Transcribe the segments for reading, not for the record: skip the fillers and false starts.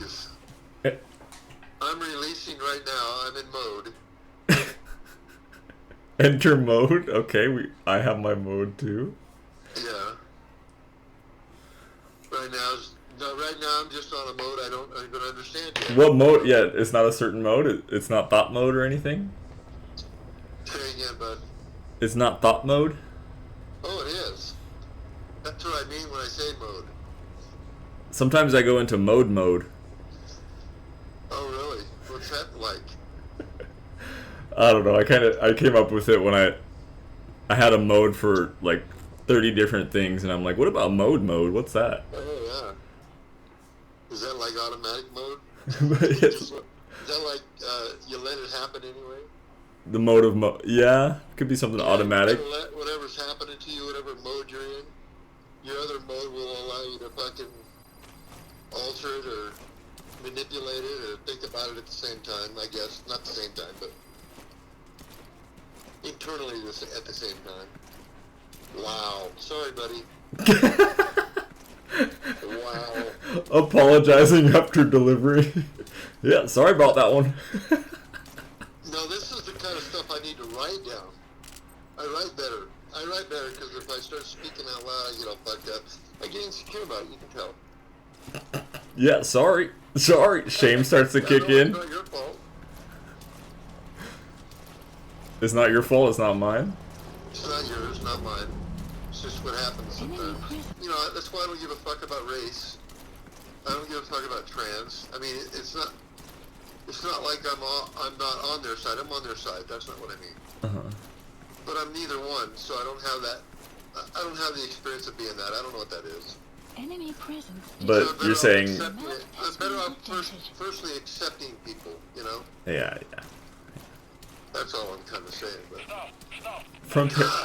focus. I'm releasing right now. I'm in mode. Enter mode? Okay, I have my mode too. Yeah. Right now I'm just on a mode I don't even understand yet. What mode? Yeah, it's not a certain mode? It's not thought mode or anything? Say again, bud. It's not thought mode? Oh, it is. That's what I mean when I say mode. Sometimes I go into mode. Oh, really? What's that like? I don't know. I came up with it when I had a mode for like 30 different things, and I'm like, what about mode? What's that? Oh, yeah. Is that like automatic mode? Yes. Is that like you let it happen anyway? The mode of yeah, could be something automatic. You let whatever's happening to you, whatever mode you're in, your other mode will allow you to fucking alter it or manipulate it or think about it at the same time, I guess. Not the same time, but internally at the same time. Wow. Sorry, buddy. Wow. Apologizing after delivery. Yeah, sorry about that one. No, this is the kind of stuff I need to write down. I write better because if I start speaking out loud, I get all fucked up. I get insecure about it, you can tell. Yeah, sorry. Shame starts to kick in. It's not your fault. It's not your fault, it's not mine. It's not yours, not mine. It's just what happens sometimes. You know, that's why I don't give a fuck about race. I don't give a fuck about trans. I mean, it's not like I'm not on their side. I'm on their side. That's not what I mean. Uh-huh. But I'm neither one, so I don't have that. I don't have the experience of being that. I don't know what that is. Enemy presence. But So you're saying... I'm better off firstly accepting people, you know? Yeah. That's all I'm kind of saying. But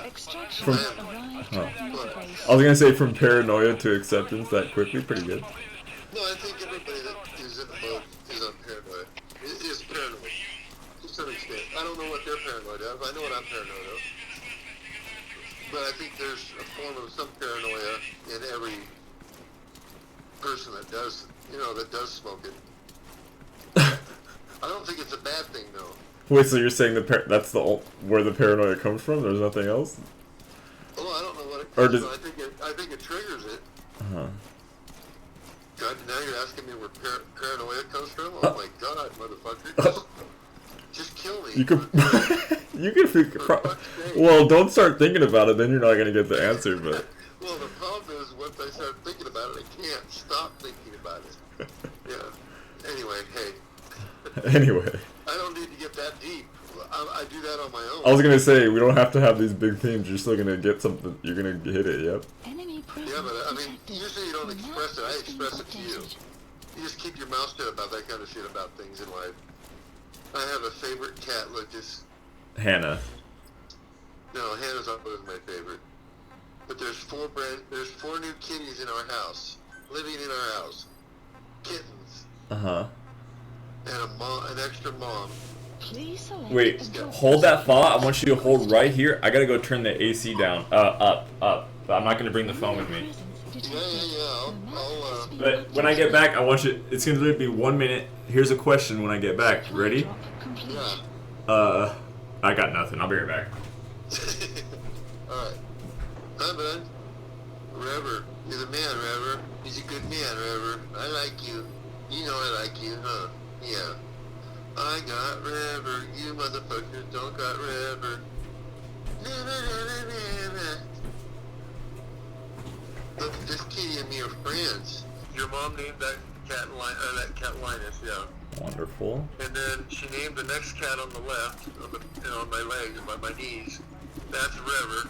Extraction arrived at base. I was gonna say from paranoia to acceptance that quickly, pretty good. No, I think everybody that is in the boat is on paranoia. Is paranoid. To some extent. I don't know what they're paranoid of. I know what I'm paranoid of. But I think there's a form of some paranoia in every person that does smoke it. I don't think it's a bad thing, though. Wait, so you're saying that's where the paranoia comes from? There's nothing else? Well, I don't know what it comes from. I think it triggers it. Uh-huh. God, now you're asking me where paranoia comes from? Oh my God, motherfucker. Just kill me. You could well, don't start thinking about it, then you're not going to get the answer, but... Well, the problem is, once I start thinking about it, I can't stop thinking about it. Yeah. Anyway, hey. Anyway. I don't need to get that deep. I do that on my own. I was going to say, we don't have to have these big themes. You're still going to get something. You're going to hit it, yep. Yeah, but I mean, usually you don't express it. I express it to you. You just keep your mouth shut about that kind of shit about things in life. I have a favorite cat, Lucas. Hannah. No, Hannah's always my favorite. But there's four new kitties in our house, living in our house. Kittens. Uh-huh. And an extra mom. Wait, hold that thought. I want you to hold right here. I gotta go turn the AC down. Up. I'm not gonna bring the phone with me. Yeah. I'll But when I get back, I want you. It's gonna literally be 1 minute. Here's a question when I get back. Ready? Yeah. I got nothing. I'll be right back. Alright. Hi, bud. Rever. You're the man, Rever. He's a good man, Rever. I like you. You know I like you, huh? Yeah. I got Rever. You motherfuckers don't got Rever. Look, this kitty and me are friends. Your mom named that cat Linus, yeah. Wonderful. And then she named the next cat on the left, on my legs, by my knees. That's Rever.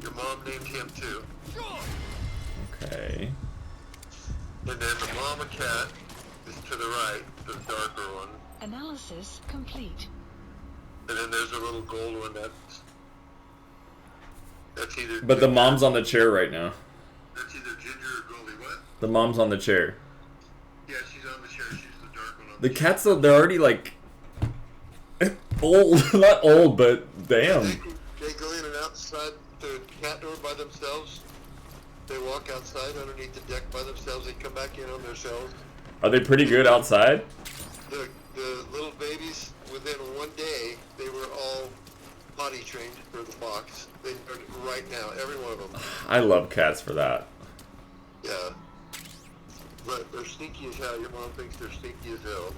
Your mom named him too. Okay. And then the mama cat is to the right, the darker one. Analysis complete. And then there's a little gold one that's either... But the mom's on the chair right now. That's either Ginger or Goldie. What? The mom's on the chair. Yeah, she's on the chair. She's the dark one on The cats, though, they're already, like... old. Not old, but damn. They go in and outside the cat door by themselves. They walk outside underneath the deck by themselves. They come back in on themselves. Are they pretty good outside? The little babies, within one day, they were all potty trained for the box. They are right now, every one of them. I love cats for that. Yeah. But they're stinky as hell. Your mom thinks they're stinky as hell.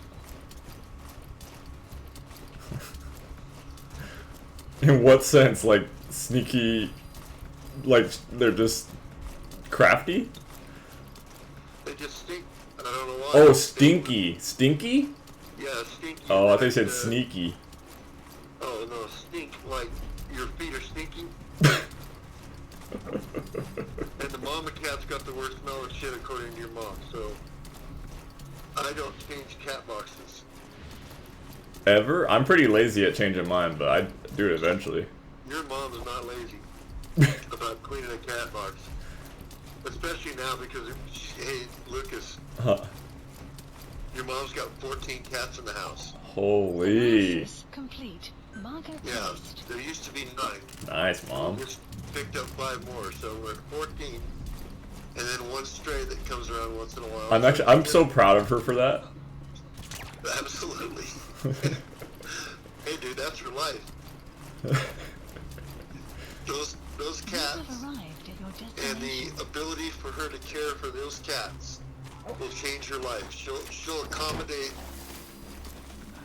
In what sense? Like, sneaky... Like, they're just... crafty? They just stink. And I don't know why. Oh, stinky. Stinky? Yeah, stinky. Oh, I thought you said sneaky. Oh, no, stink. Like, your feet are stinking. And the mama cat's got the worst smell of shit according to your mom, so... I don't change cat boxes. Ever? I'm pretty lazy at changing mine, but I do it eventually. Your mom is not lazy about cleaning a cat box. Especially now because, hey, Lucas, Huh. your mom's got 14 cats in the house. Holy. Analysis complete. Marker Yeah, placed. there used to be 9. Nice, Mom. We just picked up 5 more, so we're at 14. And then one stray that comes around once in a while. I'm so proud of her for that. Absolutely. Hey, dude, that's her life. Those You cats have arrived at your and destination. the ability for her to care for those cats will change her life. She'll accommodate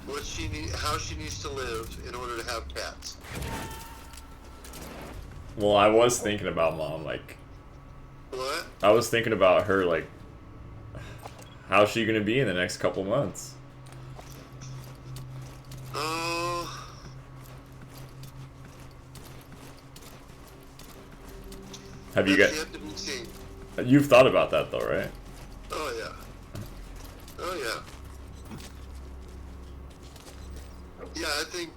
what she how she needs to live in order to have cats. Well, I was thinking about Mom, like... What? I was thinking about her, like... How's she gonna be in the next couple months? Oh. Have you That's got... yet to be seen. You've thought about that, though, right? Oh yeah. Oh yeah. Yeah, I think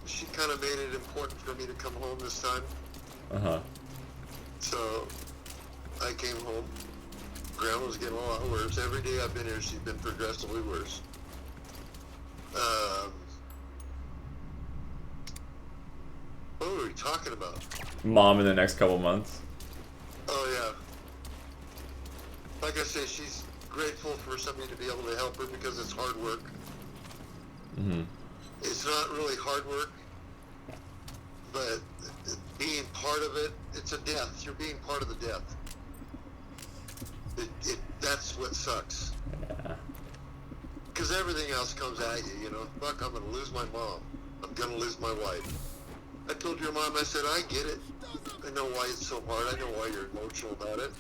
she kind of made it important for me to come home this time. Uh-huh. So I came home. Grandma's getting a lot worse. Every day I've been here, she's been progressively worse. What were we talking about? Mom in the next couple months. Oh yeah. Like I say, she's grateful for somebody to be able to help her because it's hard work. Mm-hmm. It's not really hard work, but being part of it, it's a death. You're being part of the death. That's what sucks. Yeah. Because everything else comes at you, you know. Fuck, I'm going to lose my mom. I'm going to lose my wife. I told your mom, I said, I get it. I know why it's so hard. I know why you're emotional about it.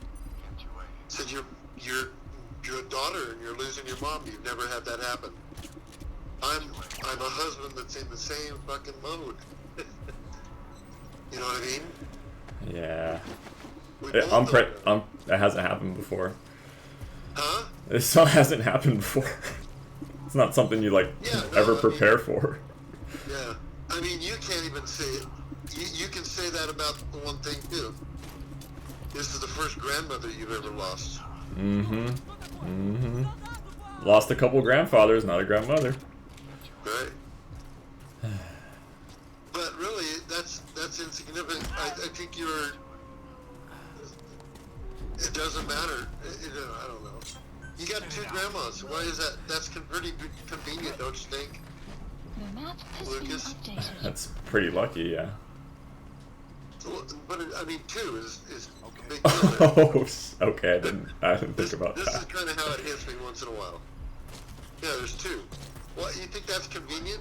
I said, you're a daughter and you're losing your mom. You've never had that happen. I'm a husband that's in the same fucking mode. You know what I mean? Yeah. We both know that. That hasn't happened before. Huh? This hasn't happened before. It's not something you, like, Yeah, no, ever I prepare mean- for. Yeah. I mean, you can't even say it. You can say that about the one thing, too. This is the first grandmother you've ever lost. Mm-hmm. Mm-hmm. Lost a couple grandfathers, not a grandmother. Right? But really, that's insignificant. I think you're... It doesn't matter. I don't know. You got 2 grandmas. Why is that? That's pretty convenient, don't you think? The map has Lucas? been updated. That's pretty lucky, yeah. But I mean, 2 is a big deal. There. Oh, okay, I didn't think about This is that. kind of how it hits me once in a while. Yeah, there's 2. What, you think that's convenient?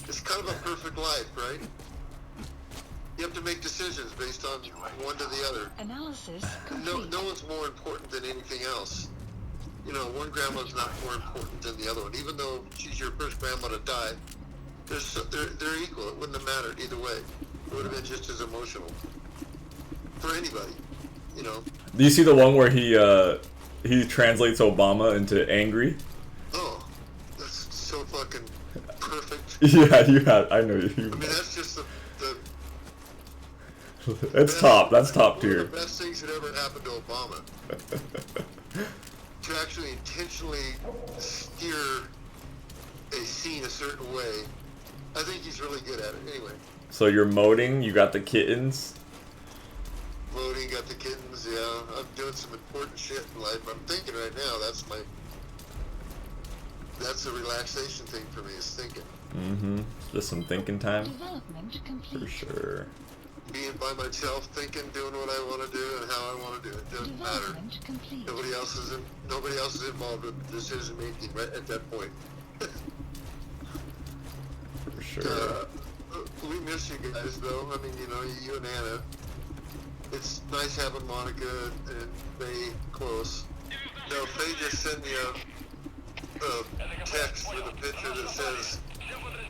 It's kind of a perfect life, right? You have to make decisions based on one to the other. Analysis No complete. one's more important than anything else. You know, one grandma's not more important than the other one. Even though she's your first grandma to die, they're equal. It wouldn't have mattered either way. It would have been just as emotional for anybody. You know. Do you see the one where he translates Obama into angry? Oh, that's so fucking perfect. Yeah, you had. I know you. I mean, that's just the It's top. That's top one of tier. the best things that ever happened to Obama. To actually intentionally steer a scene a certain way. I think he's really good at it. Anyway, So you're moding. You got the kittens. voting, got the kittens, yeah. I'm doing some important shit in life. I'm thinking right now that's my that's a relaxation thing for me, is thinking. Mm-hmm. Just some thinking time. Development complete. For sure. Being by myself, thinking, doing what I want to do and how I want to do it. Doesn't matter. Development complete. Nobody else is involved with decision making right at that point. For sure. We miss you guys, though. I mean, you know, you and Anna. It's nice having Monica and Faye close. No, Faye just sent me a text with a picture that says,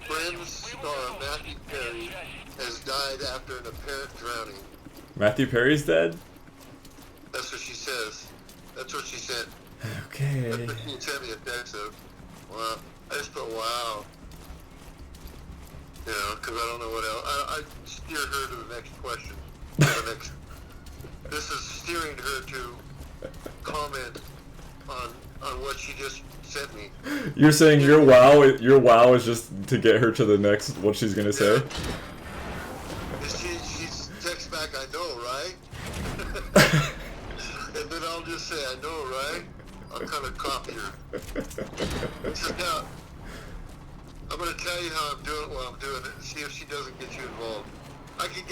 Friends star Matthew Perry has died after an apparent drowning. Matthew Perry's dead? That's what she says. That's what she said. Okay. That's what she sent me a text of. Wow. I just thought, wow. You know, because I don't know what else. I steer her to the next question. This is steering her to comment on what she just sent me. You're saying your wow is just to get her to the next what she's gonna say? Yeah. She texts back, I know, right? And then I'll just say, I know, right? I'll kind of copy her. So now, I'm going to tell you how I'm doing while I'm doing it and see if she doesn't get you involved. I can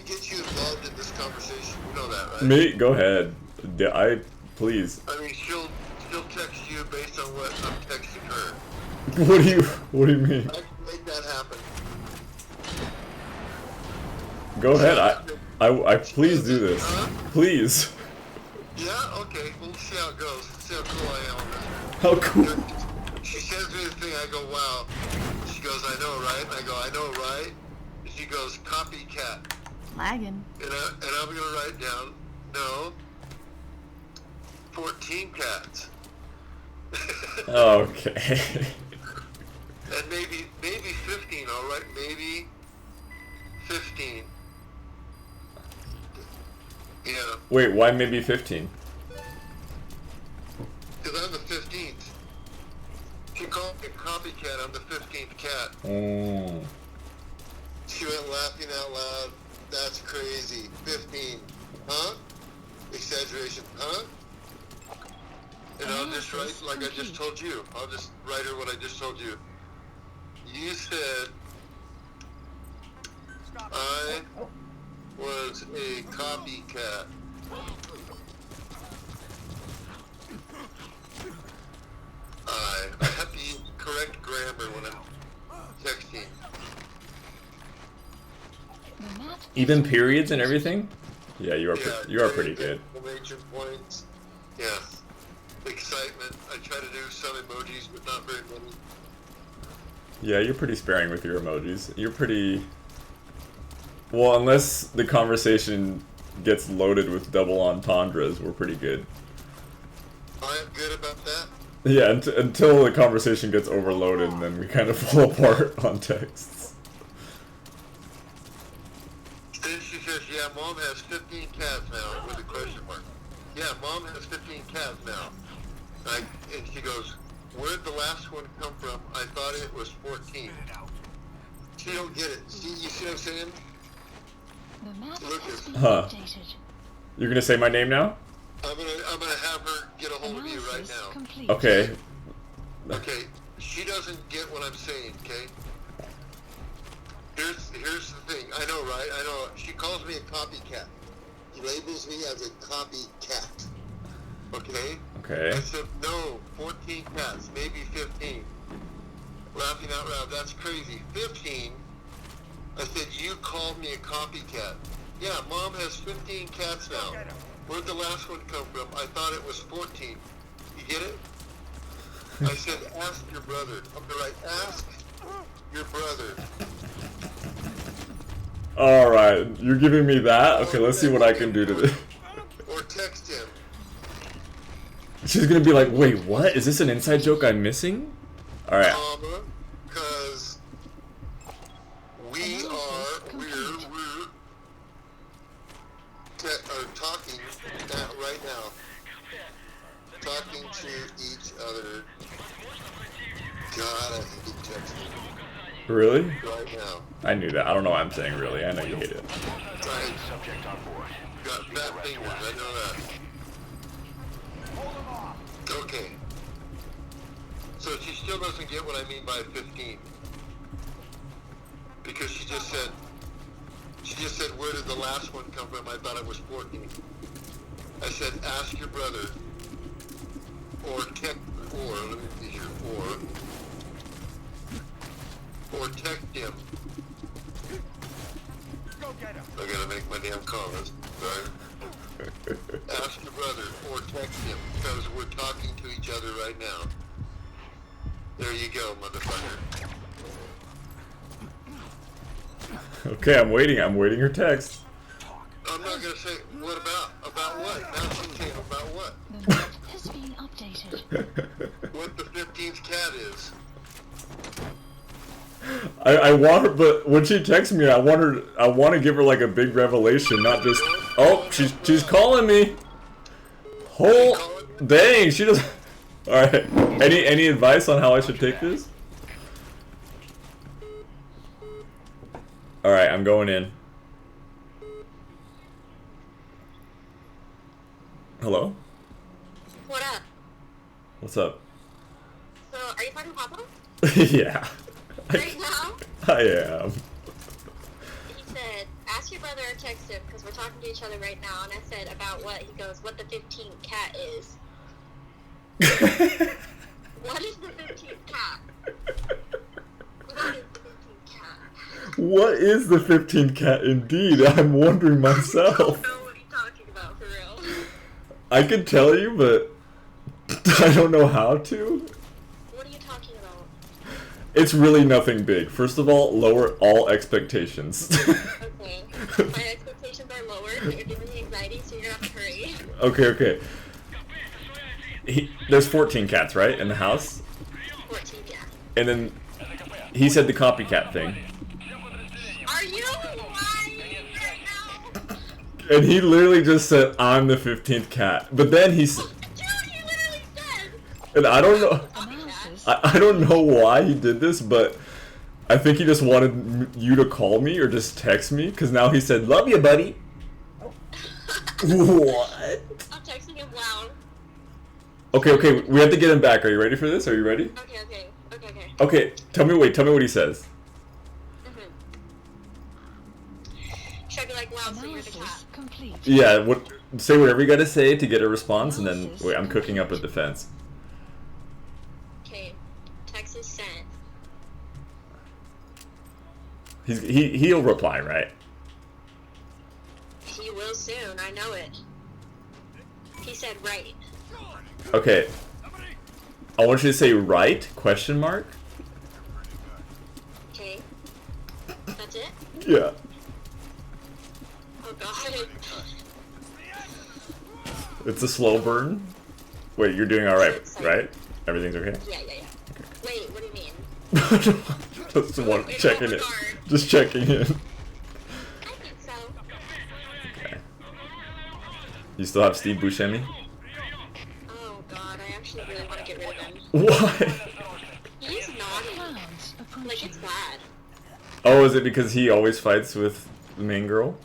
get you involved in this conversation. You know that, right? Me? Go ahead. Please. I mean, she'll text you based on what I'm texting her. What do you mean? I can make that happen. Go ahead. I please do this. Please. Yeah? Okay. We'll see how it goes. See how cool I am on this. How cool. She sends me the thing, I go, wow. She goes, I know, right? And I go, I know, right? And she goes, copycat. Lagging. And I'm going to write down, no, 14 cats. Okay. And maybe 15, all right? Maybe 15. Yeah. Wait, why maybe 15? Because I'm the 15th. She called me a copycat, I'm the 15th cat. Oh. She went laughing out loud. That's crazy. 15. Huh? Exaggeration. Huh? And I'll just write like I just told you. I'll just write her what I just told you. You said I was a copycat. I have to use correct grammar when I'm texting. The map Even periods and everything? Yeah, you are pretty good. Exclamation points. Yeah. Excitement. I try to do some emojis, but not very many. Yeah, you're pretty sparing with your emojis. You're pretty... Well, unless the conversation gets loaded with double entendres, we're pretty good. I am good about that. Yeah, until the conversation gets overloaded, and then we kind of fall apart on texts. Then she says, yeah, Mom has 15 cats now, with a question mark. Yeah, Mom has 15 cats now. And she goes, where'd the last one come from? I thought it was 14. She don't get it. See, you see what I'm saying? The map Look has at- been Huh. updated. You're gonna say my name now? I'm gonna have her get a hold of you right Analysis now. complete. Okay. Okay, she doesn't get what I'm saying, okay? Here's the thing. I know, right? I know. She calls me a copycat. She labels me as a copycat. Okay? Okay. I said, no, 14 cats, maybe 15. Laughing out loud, that's crazy. 15? I said, you called me a copycat. Yeah, Mom has 15 cats now. Where'd the last one come from? I thought it was 14. You get it? I said, ask your brother. I'm gonna write, ask your brother. Alright, you're giving me that? Okay, let's see what I can do to this. Or text him. She's gonna be like, wait, what? Is this an inside joke I'm missing? Alright. Because we're talking right now. Talking to each other. God, I hate texting Really? right now. I knew that. I don't know why I'm saying really. I know you hate it. Right. Got fat fingers, I know that. Okay. So she still doesn't get what I mean by 15. Because she just said, where did the last one come from? I thought it was 14. I said, ask your brother, let me see here, or text him. Go get him. I gotta make my damn comments, sorry. Ask your brother, or text him, because we're talking to each other right now. There you go, motherfucker. Okay, I'm waiting her text. I'm not gonna say, what about? About what? Now she's saying, about what? The map has been updated. What the 15th cat is. I want her, but when she texts me, I want to give her like a big revelation, not just, oh, she's calling me. Dang, she doesn't. All right, any advice on how I should take this? All right, I'm going in. Hello? What up? What's up? So, are you talking to Papa? Yeah. Right now? I am. He said, ask your brother or text him, because we're talking to each other right now. And I said, about what? He goes, what the 15th cat is. What is the 15th cat? What is the 15th cat? What is the 15th cat indeed? I'm wondering myself. I don't know what he's talking about, for real. I could tell you, but I don't know how to. What are you talking about? It's really nothing big. First of all, lower all expectations. Okay. My expectations are lower. You're giving me anxiety, so you're gonna have to hurry. Okay. There's 14 cats, right, in the house? 14, yeah. And then he said the copycat thing. Are you lying right now? And he literally just said, I'm the 15th cat. But then he said... Dude, he literally said... And I don't know... Analysis. I don't know why he did this, but I think he just wanted you to call me or just text me, because now he said, love you, buddy. What? I'm texting him loud. Okay, we have to get him back. Are you ready for this? Are you ready? Okay. Okay, tell me what he says. Should I be like, wow, so you're the cat? Analysis complete. Yeah, say whatever you gotta say to get a response, and then, wait, I'm cooking up a defense. Okay, text is sent. He'll reply, right? He will soon, I know it. He said right. Okay. I want you to say right, question mark? Okay. That's it? Yeah. Oh god. It's a slow burn. Wait, you're doing alright, right? Everything's okay? Yeah. Wait, what do you mean? Checking it. Just checking in. I think so. Okay. You still have Steve Buscemi? Oh god, I actually really want to get rid of him. Why? He's naughty. Clouds approaching. Like, it's bad. Oh, is it because he always fights with the main girl?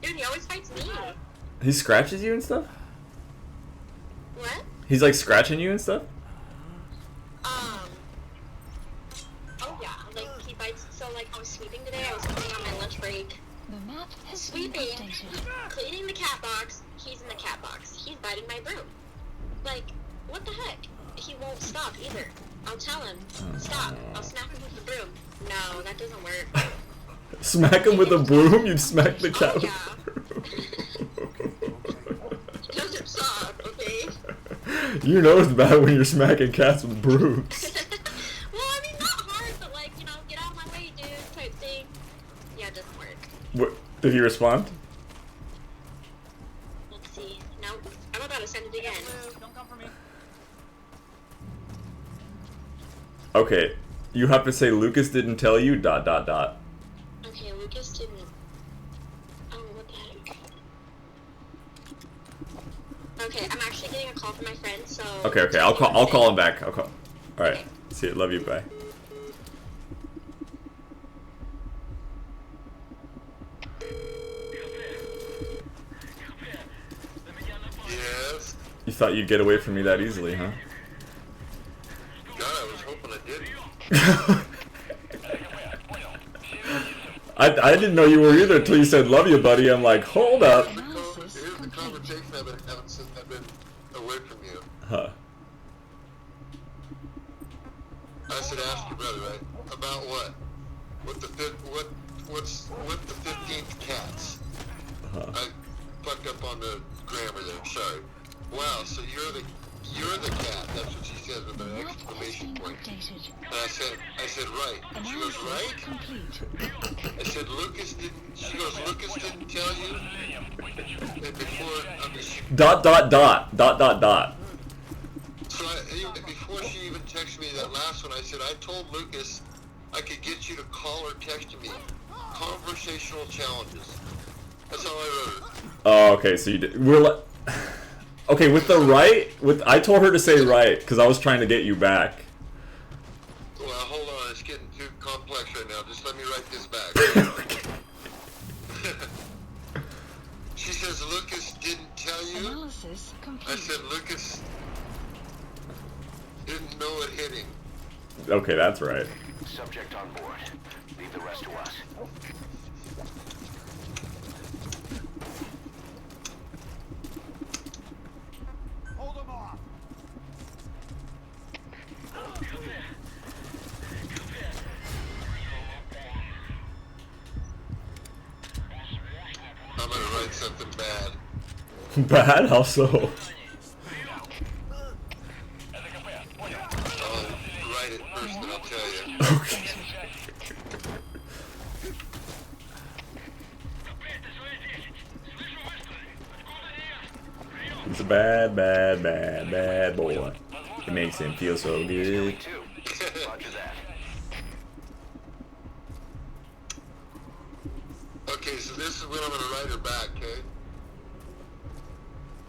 Dude, he always fights me. He scratches you and stuff? What? He's like scratching you and stuff? Oh yeah, like he bites. So like I was sweeping today. I was cleaning on my lunch break. The map has been Sweeping, updated. cleaning the cat box. He's in the cat box. He's biting my broom. Like, what the heck? He won't stop either. I'll tell him, stop. I'll smack him with the broom. No, that doesn't work. Smack him with a broom? You'd smack the cat Oh with yeah. He doesn't stop, okay? You know it's bad when you're smacking cats with brooms. Well, I mean, not hard, but like, you know, get out of my way, dude, type thing. Yeah, it doesn't work. What, did he respond? Let's see. Nope. I'm about to send it again. Don't come for me. Okay, you have to say Lucas didn't tell you, ... Okay, Lucas didn't. Oh, what the heck? Okay, I'm actually getting a call from my friend, so. Okay, I'll call him back. Alright, Okay. see you, love you, bye. Yes. You thought you'd get away from me that easily, huh? God, I was hoping I didn't. I didn't know you were either until you said love you, buddy. I'm like, hold up. Here's the conversation I've been having since I've been away from you. Huh. I said, ask your brother, right? About what? What's the 15th cats? Huh. I fucked up on the grammar there. Sorry. Wow. So you're the cat. That's what she says with an exclamation point. And I said right. And she goes, right? I said, Lucas didn't. She goes, Lucas didn't tell you. And before, I mean, she. Dot. So before she even texted me that last one, I said, I told Lucas I could get you to call or text me. Conversational challenges. That's how I wrote it. Oh, okay. So you did. Okay, with the right, I told her to say right because I was trying to get you back. Well, hold on. It's getting too complex right now. Just let me write this back. She says, Lucas didn't tell you. Analysis complete. I said, Lucas didn't know it hit him. Okay, that's right. Subject on board. Leave the rest to us. Hold them off. I'm gonna write something bad. Bad? How so? I'll write it first, and I'll tell you. Okay. He's a bad boy. It makes him feel so good. Roger that. Okay, so this is when I'm gonna write her back, okay?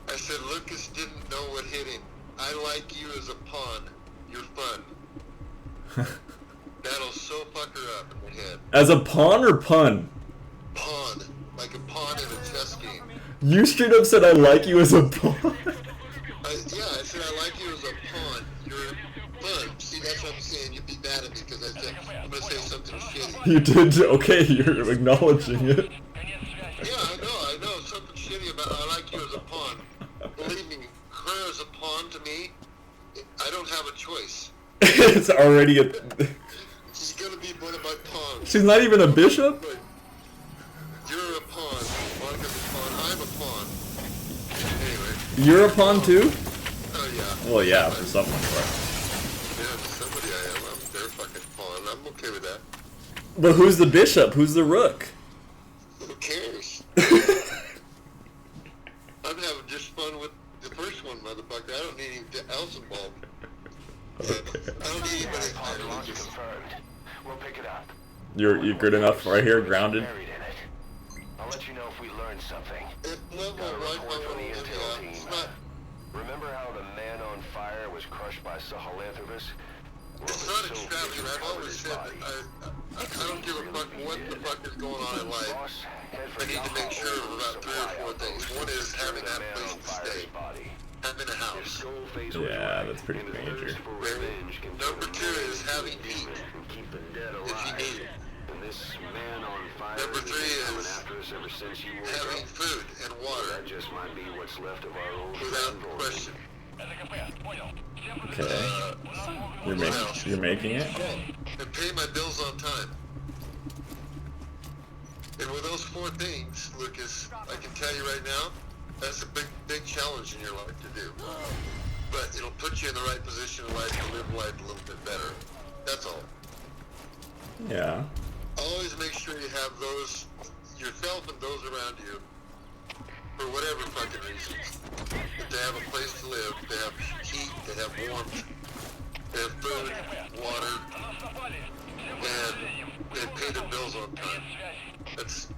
I said, Lucas didn't know what hit him. I like you as a pawn. You're fun. That'll so fuck her up in the head. As a pawn or pun? Pawn. Like a pawn in a chess game. You straight up said I like you as a pawn. I said I like you as a pawn. You're fun. See, that's what I'm saying. You'd be mad at me because I said I'm gonna say something shitty. You did. Okay, you're acknowledging it. Yeah, I know. Something shitty about I like you as a pawn. Believe me, her as a pawn to me, I don't have a choice. It's already a. She's gonna be one of my pawns. She's not even a bishop? But you're a pawn. Monica's a pawn. I'm a pawn. Anyway. You're a pawn too? Oh yeah. Well, yeah, for someone, right? Yeah, for somebody I am. I'm their fucking pawn. I'm okay with that. But who's the bishop? Who's the rook? Who cares? I'm having just fun with the first one, motherfucker. I don't need anything else involved. Okay. I don't need anybody. I don't Launch just. confirmed. We'll pick it up. You're good enough right here, grounded? Buried in it. I'll let you know if we learn something. It level Got a right report now. from the intel team. It's not. Remember how the man on fire was crushed by Salahanthrapus? It's not extravagant. I've always said that I don't give a fuck what the fuck is going on in life. I need to make sure of about 3 or 4 things. One is having that place to stay. Having a house. Yeah, that's pretty major. Number 2 is having heat. If you need it. Number 3 is having food and water. Without question. Okay. You're making it? And pay my bills on time. And with those 4 things, Lucas, I can tell you right now, that's a big challenge in your life to do. But it'll put you in the right position in life to live life a little bit better. That's all. Yeah. Always make sure you have those, yourself and those around you, for whatever fucking reasons. If they have a place to live, they have heat, they have warmth, they have food, water, and they pay their bills on time. That's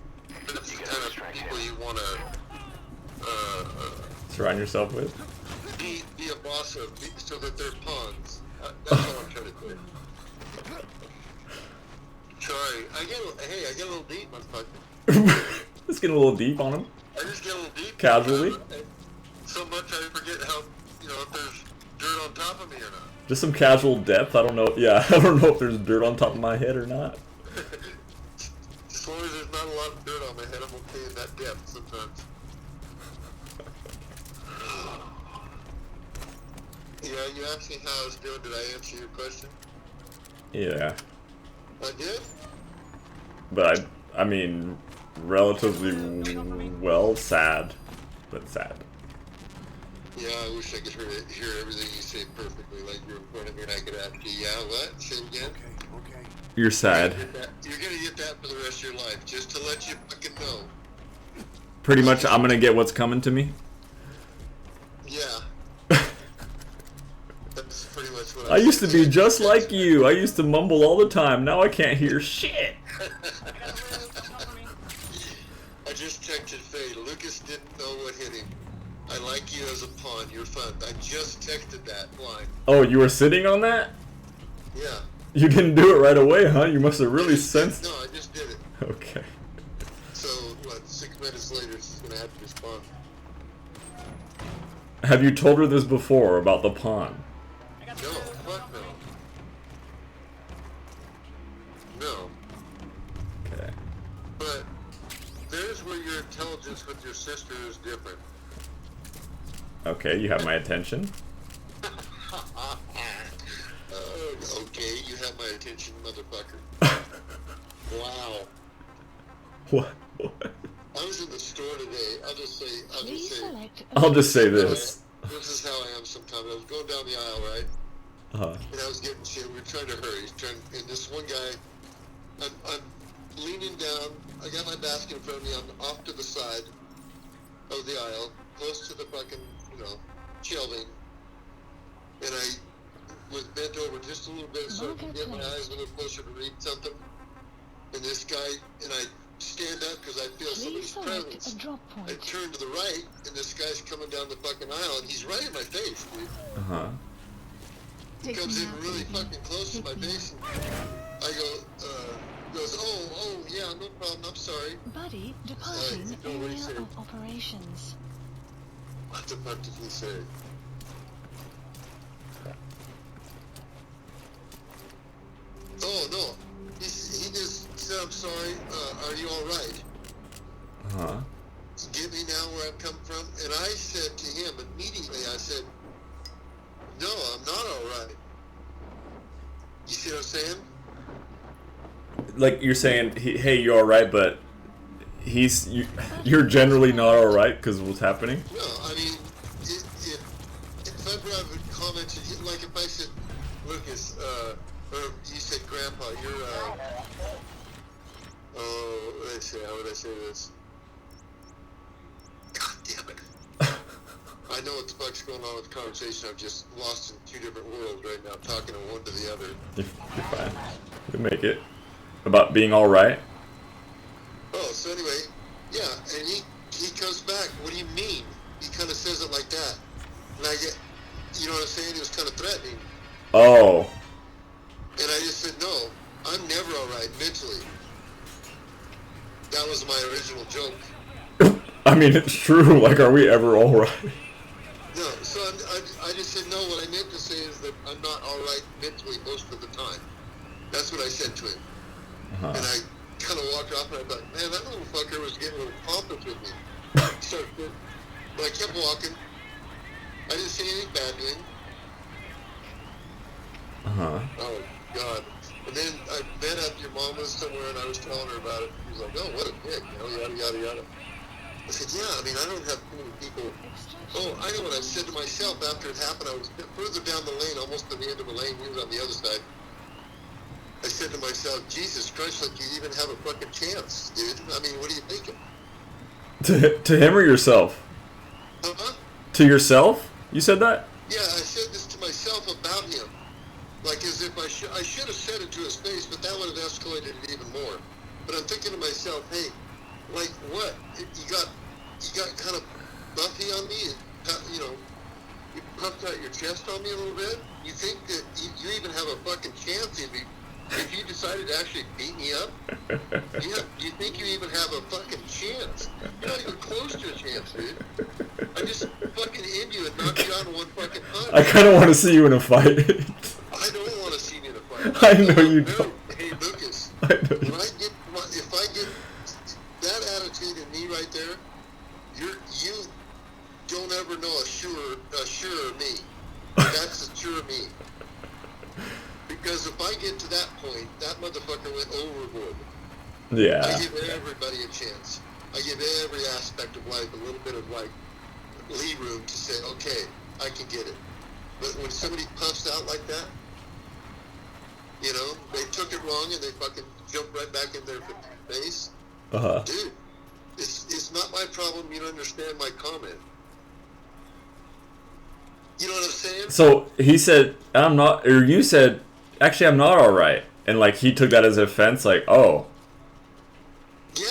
the kind of people you want to Surround yourself with? be a boss of, so that they're pawns. That's all I'm trying to do. Sorry, I get a little deep, motherfucker. Let's get a little deep on him. I just get a little deep. Casually? so much I forget how, if there's dirt on top of me or not. Just some casual depth. I don't know. Yeah, I don't know if there's dirt on top of my head or not. As long as there's not a lot of dirt on my head, I'm okay in that depth sometimes. Yeah, you asked me how I was doing. Did I answer your question? Yeah. I did? But I mean, relatively well, sad, but sad. Yeah, I wish I could hear everything you say perfectly, like you're in front of me and I could ask you, yeah, what? Say it again? Okay. You're sad. You're gonna get that for the rest of your life, just to let you fucking know. Pretty much, I'm gonna get what's coming to me. Yeah. That's pretty much what I used to be just like you. I used to mumble all the time. Now I can't hear shit. I just texted Faye. Lucas didn't know what hit him. I like you as a pawn. You're fun. I just texted that line. Oh, you were sitting on that? Yeah. You didn't do it right away, huh? You must have really sensed. No, I just did it. Okay. So, 6 minutes later, she's gonna have to respond. Have you told her this before about the pawn? No, fuck no. No. Okay. But there's where your intelligence with your sister is different. Okay, you have my attention. Okay, you have my attention, motherfucker. Wow. What? I was in the store today. I'll just say this. This is how I am sometimes. I was going down the aisle, right? And I was getting shit. We were trying to hurry. And this one guy, I'm leaning down. I got my basket in front of me. I'm off to the side of the aisle, close to the fucking, shelving. And I was bent over just a little bit so I could get my eyes a little closer to read something. And this guy, and I stand up because I feel somebody's presence. I turn to the right, and this guy's coming down the fucking aisle, and he's right in my face, dude. He comes in really fucking close to my face, and I goes, oh, yeah, no problem, I'm sorry. Buddy, departing area of operations. What the fuck did he say? Oh, no. He just said, I'm sorry, are you alright? Get me now where I'm coming from? And I said to him immediately, I said, no, I'm not alright. You see what I'm saying? Like you're saying, hey, you're alright, but you're generally not alright because of what's happening? No, I mean, if ever I would comment, like if I said, Lucas, or you said, Grandpa, you're, oh, let's see, how would I say this? God damn it. I know what the fuck's going on with the conversation. I'm just lost in two different worlds right now, talking from one to the other. You're fine. You'll make it. About being alright? Oh, so anyway, yeah, and he comes back. What do you mean? He kind of says it like that. And I get, you know what I'm saying? He was kind of threatening. Oh. And I just said, no, I'm never alright mentally. That was my original joke. I mean, it's true. Like, are we ever alright? No, so I just said, no, what I meant to say is that I'm not alright mentally most of the time. That's what I said to him. And I kind of walked off and I thought, man, that little fucker was getting a little pompous with me. So, but I kept walking. I didn't say anything bad to him. Oh, God. And then I met up your mom was somewhere and I was telling her about it. She was like, oh, what a dick, yada, yada, yada. I said, yeah, I mean, I don't have too many people. Oh, I know what I said to myself after it happened. I was further down the lane, almost to the end of the lane. He was on the other side. I said to myself, Jesus Christ, like you even have a fucking chance, dude. I mean, what are you thinking? To him or yourself? To yourself? You said that? Yeah, I said this to myself about him. Like as if I should have said it to his face, but that would have escalated it even more. But I'm thinking to myself, hey, like what? You got kind of buffy on me, you puffed out your chest on me a little bit. You think that you even have a fucking chance? You'd be if you decided to actually beat me up, do you think you even have a fucking chance? You're not even close to a chance, dude. I just fucking end you and knock you out in one fucking punch. I kind of want to see you in a fight. I don't want to see you in a fight. I know you don't. Hey, Lucas. I know you If I get that attitude in me right there, you don't ever know a sure me. That's a sure me. Because if I get to that point, that motherfucker went overboard. Yeah. I give everybody a chance. I give every aspect of life a little bit of like lee room to say, okay, I can get it. But when somebody puffs out like that, you know, they took it wrong and they fucking jumped right back in their face. Dude, it's not my problem. You don't understand my comment. You know what I'm saying? So he said, I'm not, or you said, actually, I'm not alright. And like, he took that as offense, like, oh. Yeah.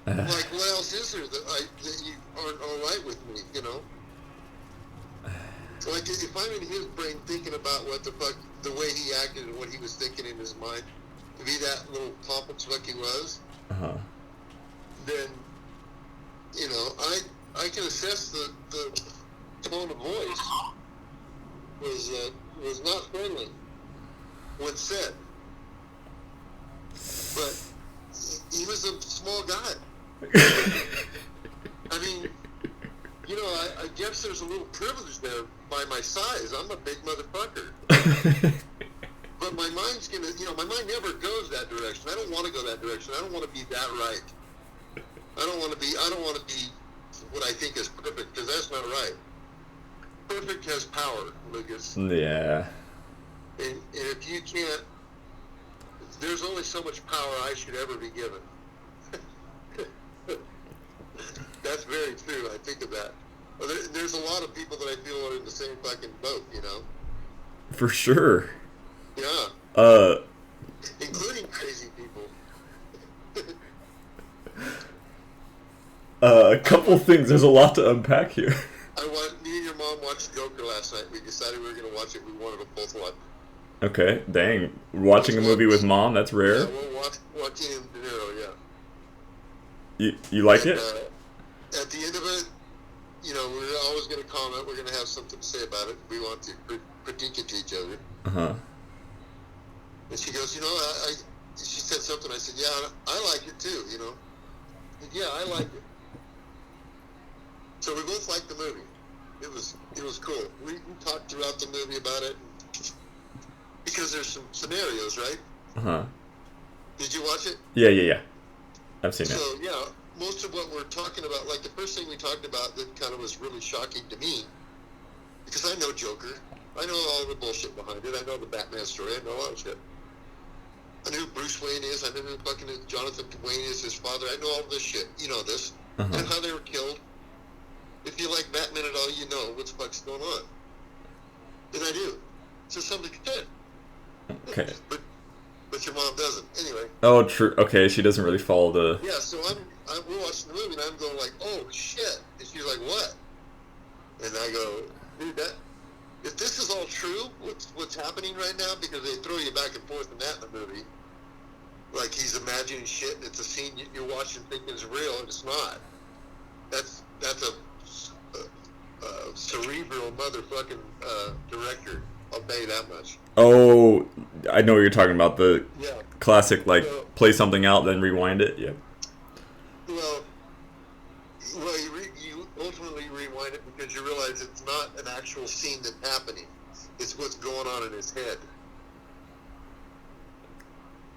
Like, what else is there that you aren't alright with me, you know? Like, if I'm in his brain thinking about what the fuck, the way he acted and what he was thinking in his mind, to be that little pompous fuck he was, then, you know, I can assess the tone of voice was not friendly when said. But he was a small guy. I mean, you know, I guess there's a little privilege there by my size. I'm a big motherfucker. But my mind's gonna, you know, my mind never goes that direction. I don't want to go that direction. I don't want to be that right. I don't want to be what I think is perfect, because that's not right. Perfect has power, Lucas. Yeah. And if you can't, there's only so much power I should ever be given. That's very true. I think of that. There's a lot of people that I feel are in the same fucking boat, you know? For sure. Yeah. Including crazy people. A couple things. There's a lot to unpack here. Me and your mom watched Joker last night. We decided we were going to watch it. We wanted to both watch. Okay, dang. Watching a movie with mom, that's rare. Yeah, we're watching De Niro, yeah. You like it? At the end of it, you know, we're always going to comment. We're going to have something to say about it. We want to critique it to each other. And she goes, you know, she said something. I said, yeah, I like it too, you know. Yeah, I like it. So we both liked the movie. It was cool. We talked throughout the movie about it because there's some scenarios, right? Did you watch it? Yeah. I've seen it. So yeah, most of what we're talking about, like the first thing we talked about that kind of was really shocking to me, because I know Joker, I know all the bullshit behind it, I know the Batman story, I know all that shit. I know who Bruce Wayne is, I know who fucking Jonathan Wayne is, his father, I know all this shit. You know this. And how they were killed. If you like Batman at all, you know what the fuck's going on. And I do. So something good. Okay. But your mom doesn't. Anyway. Oh, true. Okay, she doesn't really follow the... Yeah, so we're watching the movie and I'm going like, oh shit. And she's like, what? And I go, dude, if this is all true, what's happening right now, because they throw you back and forth in that in the movie, like he's imagining shit, it's a scene you're watching thinking is real, and it's not. That's a cerebral motherfucking director. I'll pay you that much. Oh, I know what you're talking about. The classic, like, so, play something out, then rewind it. Yeah. Well, you ultimately rewind it because you realize it's not an actual scene that's happening. It's what's going on in his head.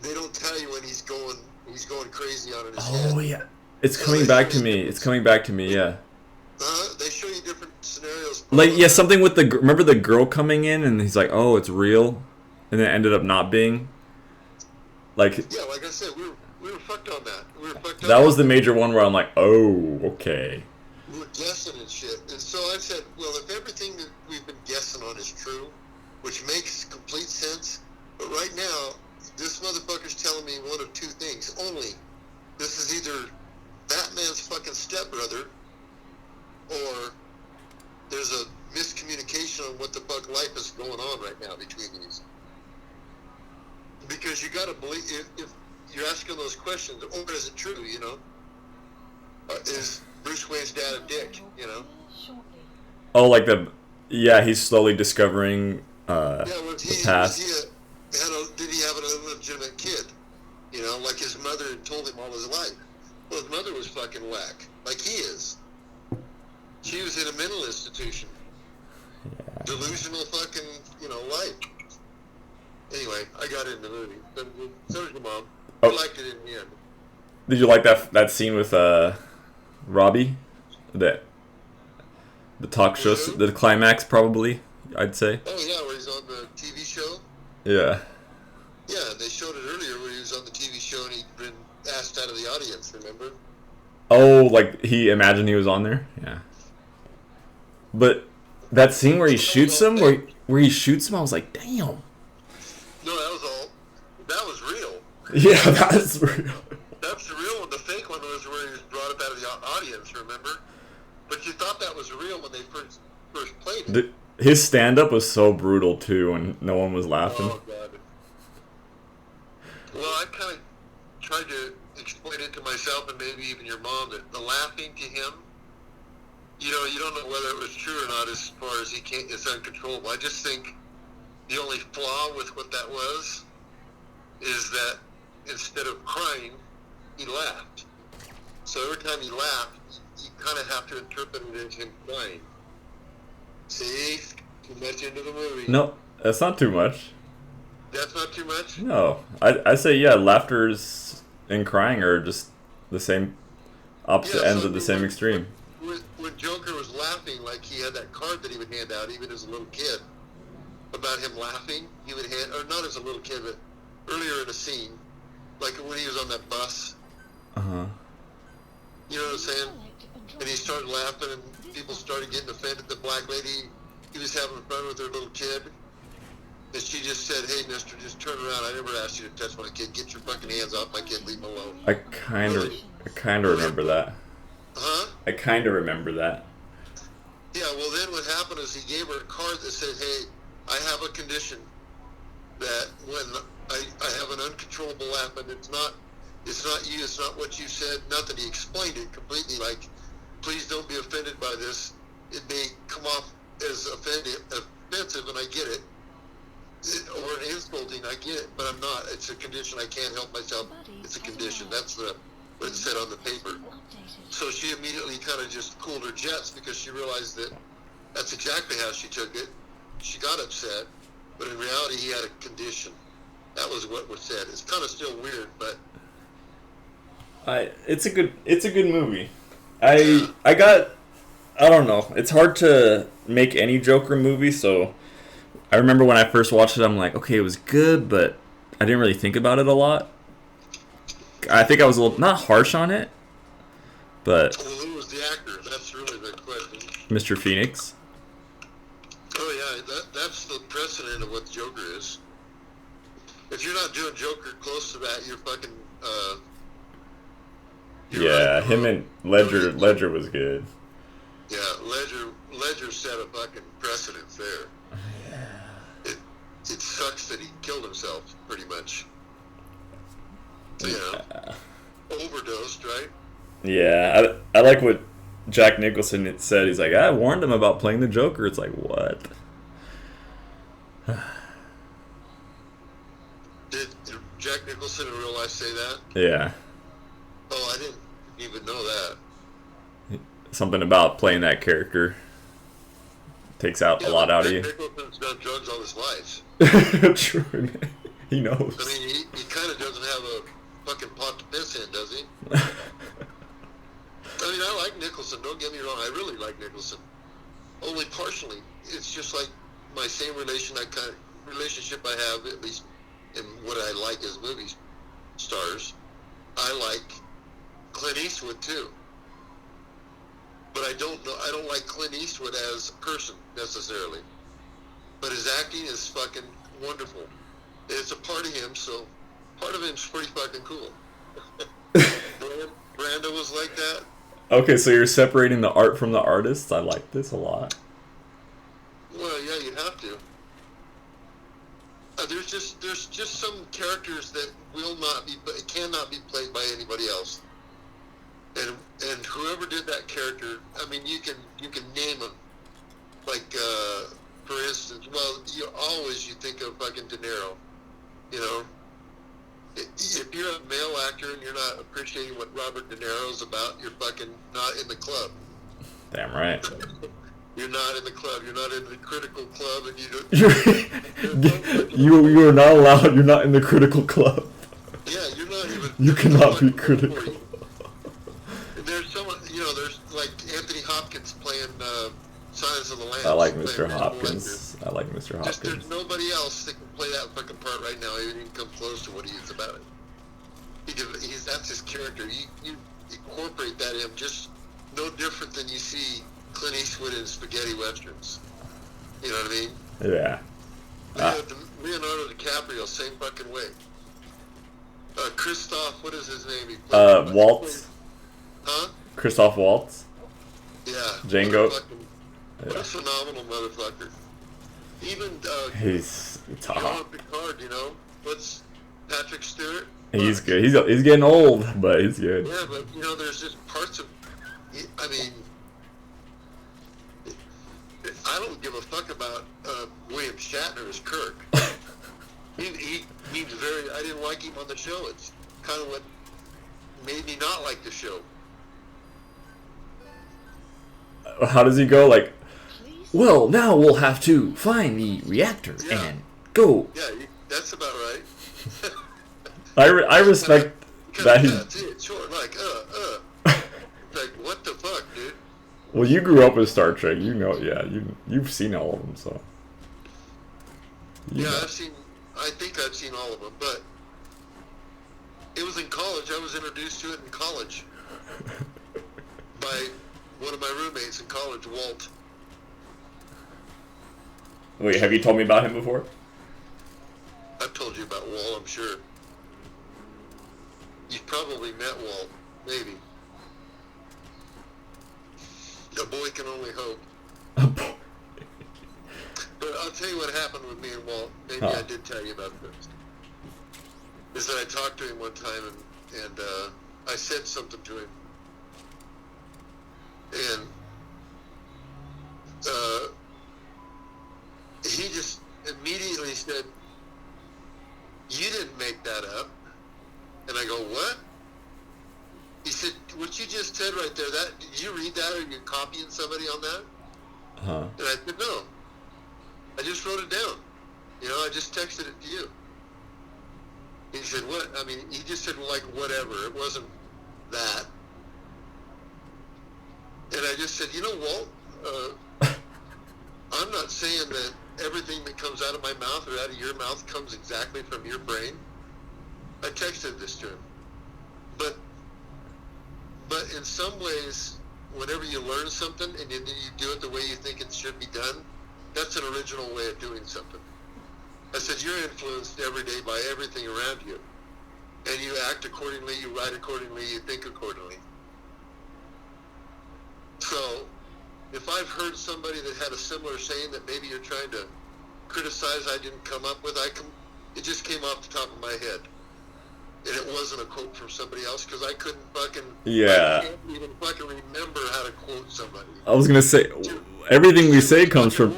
They don't tell you when he's going crazy on in his head. Oh, yeah. It's coming back to me. It's coming back to me, yeah. They show you different scenarios. Like, yeah, something with remember the girl coming in and he's like, oh, it's real? And then it ended up not being? Like... Yeah, like I said, we were fucked on that. We were fucked that was the major one where I'm like, oh, okay. We were guessing and shit. And so I said, well, if everything that we've been guessing on is true, which makes complete sense, but right now, this motherfucker's telling me one of two things only. This is either Batman's fucking stepbrother, or there's a miscommunication on what the fuck life is going on right now between these. because you gotta believe if you're asking those questions, or is it true? You know, is Bruce Wayne's dad a dick? You know. Oh, like he's slowly discovering the past. Did he have an illegitimate kid? You know, like his mother had told him all his life. Well, his mother was fucking whack, like he is. She was in a mental institution. Yeah. Delusional fucking, life. Anyway, I got into the movie. So did your mom. I liked it in the end. Did you like that scene with Robbie? The talk show, the climax, probably, I'd say. Oh, yeah, where he's on the TV show? Yeah. Yeah, they showed it earlier where he was on the TV show and he'd been asked out of the audience, remember? Oh, like he imagined he was on there? Yeah. But that scene where he shoots him, where he shoots him, I was like, damn. No, that was real. Yeah, that's real. That's the real one. The fake one was where he was brought up out of the audience, remember? But you thought that was real when they first played it. His stand-up was so brutal, too, and no one was laughing. Oh, God. Well, I kind of tried to explain it to myself and maybe even your mom that the laughing to him, you don't know whether it was true or not as far as it's uncontrollable. I just think the only flaw with what that was is that instead of crying, he laughed. So every time he laughed, you kind of have to interpret it as him crying. See? Too much into the movie. No, that's not too much. That's not too much? No. I say, yeah, laughters and crying are just the same opposite ends of the same extreme. When Joker was laughing, like he had that card that he would hand out, even as a little kid, about him laughing, he would hand, or not as a little kid, but earlier in a scene, like when he was on that bus. Uh-huh. You know what I'm saying? And he started laughing, and people started getting offended. The black lady he was having fun with her little kid, and she just said, "Hey, mister, just turn around. I never asked you to touch my kid. Get your fucking hands off my kid. Leave him alone." I kind of remember that. Huh? I kind of remember that. Yeah, well, then what happened is he gave her a card that said, "Hey, I have a condition that when I have an uncontrollable laugh, and it's not you, it's not what you said." Not that he explained it completely, like, please don't be offended by this. It may come off as offensive, and I get it. Or insulting, I get it, but I'm not. It's a condition. I can't help myself. It's a condition. That's what it said on the paper. So she immediately kind of just cooled her jets because she realized that that's exactly how she took it. She got upset, but in reality, he had a condition. That was what was said. It's kind of still weird, but it's a good movie. I don't know. It's hard to make any Joker movie, so I remember when I first watched it, I'm like, okay, it was good, but I didn't really think about it a lot. I think I was a little, not harsh on it, but... Well, who was the actor? That's really the question. Mr. Phoenix. Oh, yeah, that's the precedent of what Joker is. If you're not doing Joker close to that, you're fucking... yeah, him and Ledger was good. Yeah, Ledger set a fucking precedence there. It sucks that he killed himself, pretty much. Overdosed, right? Yeah, I like what Jack Nicholson said. He's like, I warned him about playing the Joker. It's like, what? Did Jack Nicholson in real life say that? Yeah. Oh, I didn't even know that. Something about playing that character takes out a lot out of you. Jack Nicholson's done drugs all his life. True, man. He knows. I mean, he kind of doesn't have a fucking pot to piss in, does he? I mean, I like Nicholson, don't get me wrong, I really like Nicholson. Only partially. It's just like my same relationship I have, at least in what I like as movie stars. I like Clint Eastwood too. But I don't like Clint Eastwood as a person, necessarily. But his acting is fucking wonderful. It's a part of him, so part of him's pretty fucking cool. Brando was like that. Okay, so you're separating the art from the artist. I like this a lot. Well, yeah, you have to. there's just some characters that cannot be played by anybody else. And whoever did that character, I mean, you can name them. Like, for instance, well, you think of fucking De Niro, you know? If you're a male actor and you're not appreciating what Robert De Niro's about, you're fucking not in the club. Damn right. You're not in the club. You're not in the critical club, and you don't. You are not allowed. You're not in the critical club. Yeah, you're not even. You cannot be critical. There's someone, there's like Anthony Hopkins playing Silence of the Lambs. I like Mr. Hopkins. I like Mr. Hopkins. Just there's nobody else that can play that fucking part right now. He didn't even come close to what he is about it. That's his character. You incorporate that in just no different than you see Clint Eastwood in spaghetti westerns. You know what I mean? Yeah. Leonardo DiCaprio, same fucking way. Christoph, what is his name? Walt. Huh? Christoph Waltz. Yeah. Django. What a phenomenal motherfucker. Even He's top. Jean Picard, what's Patrick Stewart? He's good. He's getting old, but he's good. Yeah, but there's just parts of. I mean, I don't give a fuck about William Shatner as Kirk. He's very. I didn't like him on the show. It's kind of what made me not like the show. How does he go? Like, well, now we'll have to find the reactor and go. Yeah, that's about right. I respect that he. That's it. Short, like, like, what the fuck, dude? Well, you grew up with Star Trek. You know, yeah, you've seen all of them, so. Yeah, I think I've seen all of them, but it was in college. I was introduced to it in college by one of my roommates in college, Walt. Wait, have you told me about him before? I've told you about Walt, I'm sure. You've probably met Walt, maybe. A boy can only hope. But I'll tell you what happened with me and Walt. Maybe I did tell you about this. Is that I talked to him one time and I said something to him. And he just immediately said, "You didn't make that up." And I go, "What?" He said, "What you just said right there, did you read that, or are you copying somebody on that?" And I said, "No. I just wrote it down. I just texted it to you." He said, "What?" I mean, he just said, like, whatever. It wasn't that. And I just said, Walt, I'm not saying that everything that comes out of my mouth or out of your mouth comes exactly from your brain. I texted this to him. But in some ways, whenever you learn something and you do it the way you think it should be done, that's an original way of doing something. I said, you're influenced every day by everything around you. And you act accordingly, you write accordingly, you think accordingly. So, if I've heard somebody that had a similar saying that maybe you're trying to criticize I didn't come up with, it just came off the top of my head. And it wasn't a quote from somebody else because I couldn't fucking... Yeah. I can't even fucking remember how to quote somebody. I was gonna say, everything we say comes from...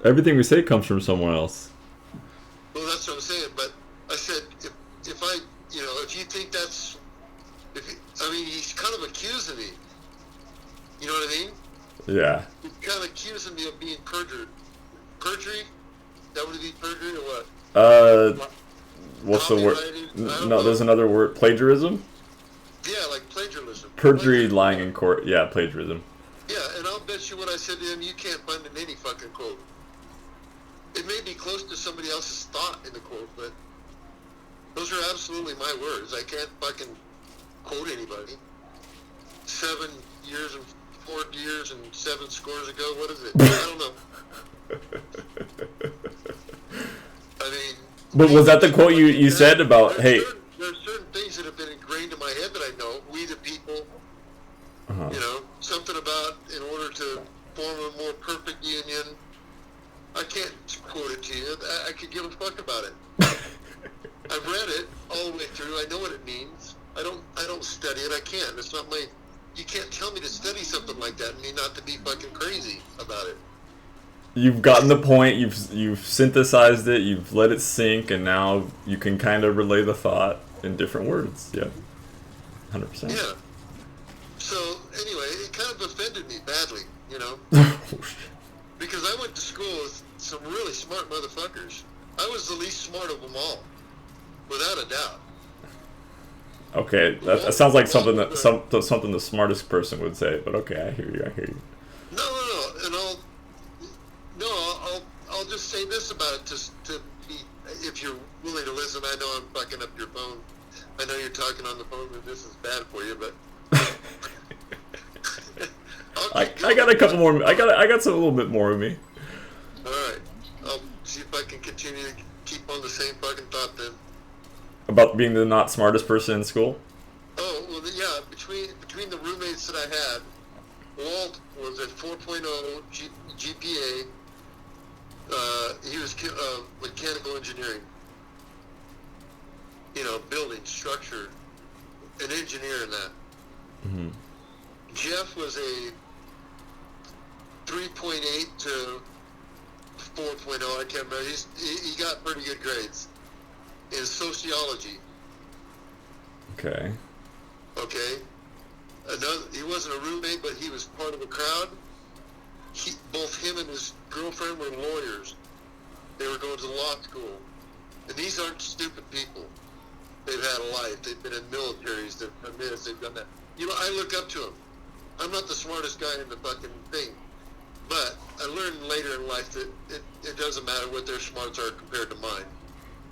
Everything we say comes from someone else. Well, that's what I'm saying, but I said, if I, if you think that's... he's kind of accusing me. You know what I mean? Yeah. He's kind of accusing me of being perjured. Perjury? That would be perjury or what? What's the word? No, there's another word. Plagiarism? Yeah, like plagiarism. Perjury, lying in court. Yeah, plagiarism. Yeah, and I'll bet you what I said to him, you can't find in any fucking quote. It may be close to somebody else's thought in the quote, but those are absolutely my words. I can't fucking quote anybody. 7 years and 4 years and 7 scores ago, what is it? I don't know. I mean... But was that the quote you said about, hey... There's certain things that have been ingrained in my head that I know. We the people, something about in order to form a more perfect union. I can't can't quote it to you. I could give a fuck about it. I've read it all the way through. I know what it means. I don't study it. I can't. It's not my. You can't tell me to study something like that and me not to be fucking crazy about it. You've gotten the point. You've synthesized it. You've let it sink, and now you can kind of relay the thought in different words. Yeah, 100%. Yeah. So anyway, it kind of offended me badly, you know, because I went to school with some really smart motherfuckers. I was the least smart of them all, without a doubt. Okay, that sounds like something the smartest person would say. But okay, I hear you. No, and I'll just say this about it, to be, if you're willing to listen. I know I'm fucking up your phone. I know you're talking on the phone, and this is bad for you, but I got a couple more. I got a little bit more of me. All right, I'll see if I can continue to keep on the same fucking thought then. About being the not smartest person in school? Oh, well, yeah, between the roommates that I had, Walt was at 4.0 GPA. He was mechanical engineering. You know, building, structure, an engineer in that. Mm-hmm. Jeff was a 3.8 to 4.0, I can't remember. He got pretty good grades in sociology. Okay. He wasn't a roommate, but he was part of a crowd. Both him and his girlfriend were lawyers. They were going to law school. And these aren't stupid people. They've had a life. They've been in militaries. They've done this. They've done that. You know, I look up to them. I'm not the smartest guy in the fucking thing. But I learned later in life that it doesn't matter what their smarts are compared to mine.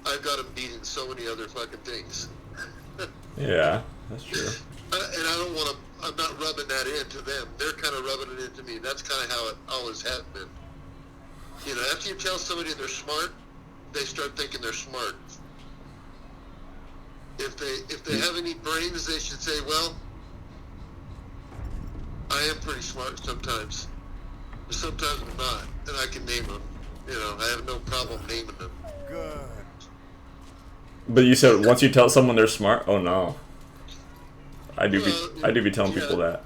I've got them beat in so many other fucking things. Yeah, that's true. And I don't want to, I'm not rubbing that into them. They're kind of rubbing it into me. That's kind of how it always has been. You know, after you tell somebody they're smart, they start thinking they're smart. If they have any brains, they should say, well, I am pretty smart sometimes. But sometimes I'm not. And I can name them. You know, I have no problem naming them. Good. But you said once you tell someone they're smart, oh no. I do be telling people that.